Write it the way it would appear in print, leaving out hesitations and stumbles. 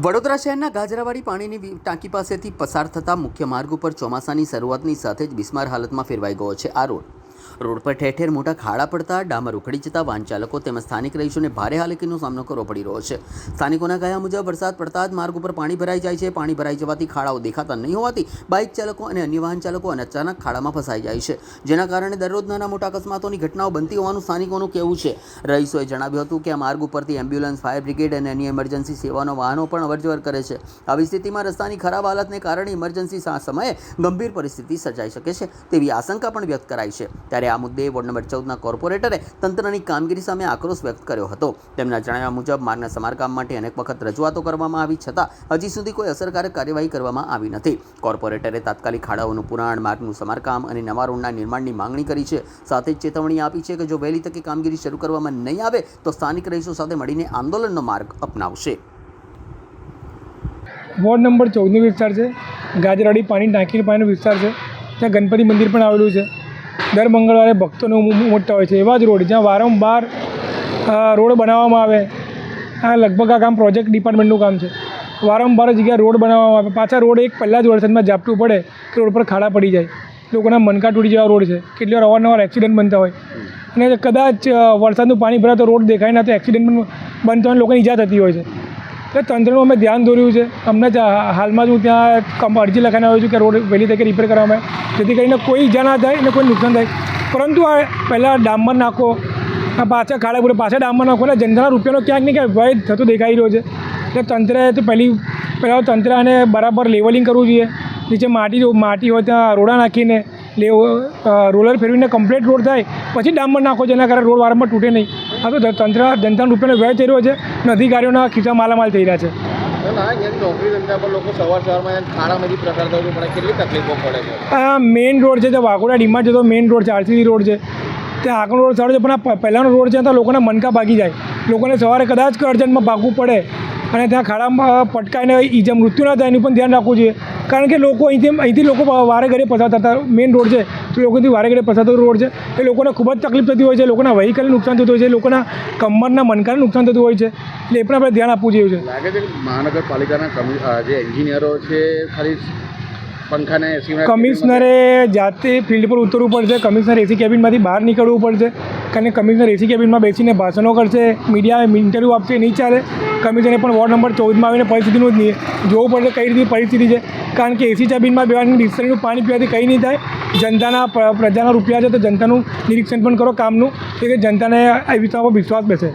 વડોદરા શહેરના ગાજરાવાડી પાણીની ટાંકી પાસેથી પસાર થતા મુખ્ય માર્ગ ઉપર ચોમાસાની શરૂઆતની સાથે જ બિસ્માર હાલતમાં ફેરવાઈ ગયો છે આ રોડ પર ઠેર ઠેર મોટા ખાડા પડતા ડામર ઉખડી જતા વાહન ચાલકો તેમજ સ્થાનિક રહીશોને ભારે હાલાકીનો સામનો કરવો પડી રહ્યો છે। સ્થાનિકોના કહ્યા મુજબ વરસાદ પડતા જ માર્ગ ઉપર પાણી ભરાઈ જાય છે। પાણી ભરાઈ જવાથી ખાડાઓ દેખાતા નહીં હોવાથી બાઇક ચાલકો અને અન્ય વાહન ચાલકો અચાનક ખાડામાં ફસાઈ જાય છે, જેના કારણે દરરોજ નાના મોટા અકસ્માતોની ઘટનાઓ બનતી હોવાનું સ્થાનિકોનું કહેવું છે। રહીશોએ જણાવ્યું હતું કે આ માર્ગ ઉપરથી એમ્બ્યુલન્સ, ફાયર બ્રિગેડ અને અન્ય ઇમરજન્સી સેવાનો વાહનો પણ અવરજવર કરે છે। આવી સ્થિતિમાં રસ્તાની ખરાબ હાલતને કારણે ઇમરજન્સી સમયે ગંભીર પરિસ્થિતિ સર્જાઈ શકે છે તેવી આશંકા પણ વ્યક્ત કરાઈ છે। ત્યારે આ મુદ્દે વોર્ડ નંબર 14ના કોર્પોરેટરે તંત્રની કામગીરી સામે આક્રોશ વ્યક્ત કર્યો હતો। તેમના જણાવ્યા મુજબ માર્ગના સમારકામ માટે અનેક વખત રજૂઆતો કરવામાં આવી છતાં હજી સુધી કોઈ અસરકારક કાર્યવાહી કરવામાં આવી નથી। કોર્પોરેટરે તાત્કાલિક ખાડાઓનું પુરાણ, માર્ગનું સમારકામ અને નવા રોડના નિર્માણની માંગણી કરી છે। સાથે જ ચેતવણી આપી છે કે જો વહેલી તકે કામગીરી શરૂ કરવામાં નહીં આવે તો સ્થાનિક રહીશો સાથે મળીને આંદોલનનો માર્ગ અપનાવશે। વોર્ડ નંબર 14નો વિસ્તાર છે, ગાજરાવાડી પાણી ટાંકી પાણીનો વિસ્તાર છે। ત્યાં ગણપતિ મંદિર પણ આવેલું છે। દર મંગળવારે ભક્તોનો મોટા હોય છે। એવા જ રોડ જ્યાં વારંવાર રોડ બનાવવામાં આવે, આ લગભગ આ કામ પ્રોજેક્ટ ડિપાર્ટમેન્ટનું કામ છે। વારંવાર જગ્યાએ રોડ બનાવવામાં આવે, પાછા રોડ એક પહેલાં જ વરસાદમાં ઝાપટું પડે કે રોડ પર ખાડા પડી જાય, લોકોના મનકા તૂટી જેવા રોડ છે। કેટલી વાર અવારનવાર એક્સિડન્ટ બનતા હોય અને કદાચ વરસાદનું પાણી ભરાય તો રોડ દેખાય ના તો એક્સિડન્ટ પણ બનતા હોય, લોકોને ઈજા થતી હોય છે। તો તંત્રનું અમે ધ્યાન દોર્યું છે। હમણાં જ હાલમાં જ હું ત્યાં અરજી લખાઈને આવ્યો છું કે રોડ વહેલી તકે રિપેર કરવામાં આવે, જેથી કરીને કોઈ ઈજા ના થાય અને કોઈ નુકસાન થાય। પરંતુ આ પહેલાં ડામર નાખો, આ પાછા ખાડા પૂરે પાછા ડામર નાખો એટલે જનતાના રૂપિયાનો ક્યાંક ને ક્યાંક વ્યય થતો દેખાઈ રહ્યો છે। એટલે તંત્રએ તો પહેલાં તંત્ર આને બરાબર લેવલિંગ કરવું જોઈએ। નીચે માટી હોય ત્યાં રોડા નાખીને રોલર ફેરવીને કમ્પ્લીટ રોડ થાય પછી ડામર નાખો, જેના કારણે રોડ વારંવાર તૂટે નહીં। આ તો તંત્ર જનતાના રૂપિયાનો વ્યય થઈ રહ્યો છે અને અધિકારીઓના ખિસ્સા માલામાલ થઈ રહ્યા છે। આ મેઇન રોડ છે, જે વાઘોડા ડીમાર્ટ છે તો મેઇન રોડ છે, આરસીસી રોડ છે, ત્યાં આગળનો રોડ સારો છે પણ આ પહેલાંનો રોડ છે ત્યાં લોકોના મનકા ભાગી જાય, લોકોને સવારે કદાચ અર્જન્ટમાં ભાગવું પડે અને ત્યાં ખાડામાં પટકાઈને ઈજા મૃત્યુ ના થાય એનું પણ ધ્યાન રાખવું જોઈએ। કારણ કે લોકો અહીંથી લોકો વારે ઘરે પસાર થતા મેઇન રોડ છે તો લોકોથી વારે ઘરે પસાર થતો રોડ છે, એ લોકોને ખૂબ જ તકલીફ થતી હોય છે, લોકોના વ્હીકલને નુકસાન થતું હોય છે, લોકોના કમરના મનકાને નુકસાન થતું હોય છે। એટલે એ પણ આપણે ધ્યાન આપવું જોઈએ છે। લાગે છે કે મહાનગરપાલિકાના જે એન્જિનિયરો છે ખાલી પંખાને કમિશનરે જાતે ફિલ્ડ પર ઉતરવું પડશે। કમિશનર એસી કેબિનમાંથી બહાર નીકળવું પડશે, કારણ કે કમિશનર એસી કેબિનમાં બેસીને ભાષણો કરશે, મીડિયા ઇન્ટરવ્યૂ આપશે, નહીં ચાલે। કમિશનરે પણ વોર્ડ નંબર 14માં આવીને પરિસ્થિતિનું જ જોવું પડશે કઈ રીતે પરિસ્થિતિ છે, કારણ કે એસી કેબિનમાં બેવાની ડિસ્ટન્સનું પાણી પીવાથી કંઈ નહીં થાય। પ્રજાના રૂપિયા છે તો જનતાનું નિરીક્ષણ પણ કરો કામનું, કે જનતાને આ વિસ્તારમાં વિશ્વાસ બેસે।